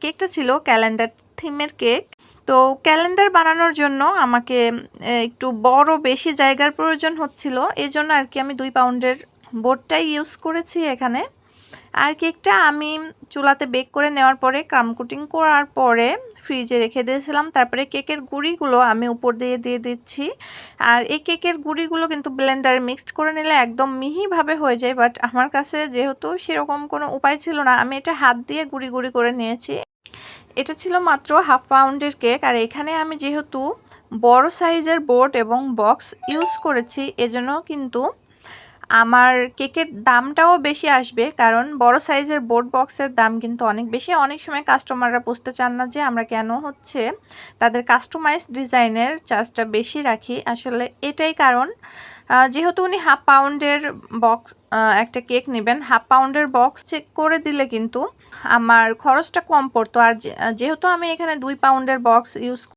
কেকটা ছিল ক্যালেন্ডার থিমের কেক। তো ক্যালেন্ডার বানানোর জন্য আমাকে একটু বড় বেশি জায়গার প্রয়োজন হচ্ছিল, এজন্য আর কি আমি 2 পাউন্ডের বোর্ডটাই ইউজ করেছি এখানে। আর কেকটা আমি চুলাতে বেক করে নেওয়ার পরে ক্রাম কোটিং করার পরে ফ্রিজে রেখে দিয়েছিলাম। তারপরে কেকের গুঁড়িগুলো আমি উপর দিয়ে দিচ্ছি। আর এই কেকের গুঁড়িগুলো কিন্তু ব্লেন্ডারে মিক্সড করে নিলে একদম মিহিভাবে হয়ে যায়, বাট আমার কাছে যেহেতু সেরকম কোনো উপায় ছিল না, আমি এটা হাত দিয়ে গুঁড়ি গুঁড়ি করে নিয়েছি। এটা ছিল মাত্র 1/2 পাউন্ডের কেক। আর এখানে আমি যেহেতু বড় সাইজের বোর্ড এবং বক্স ইউজ করেছি, এজন্য কিন্তু আমার কেকের দামটাও বেশি আসবে, কারণ বড় সাইজের বোর্ড বক্সের দাম কিন্তু অনেক বেশি। অনেক সময় কাস্টমাররা বুঝতে চান না যে আমরা কেন হচ্ছে তাদের কাস্টমাইজ ডিজাইনের চার্জটা বেশি রাখি। আসলে এটাই কারণ, যেহেতু উনি 1/2 পাউন্ডের বক্স একটা কেক নেবেন, 1/2 পাউন্ডের বক্স চেক করে দিলে কিন্তু আমার খরচটা কম পড়তো। আর যেহেতু আমি এখানে 2 পাউন্ডের বক্স ইউজ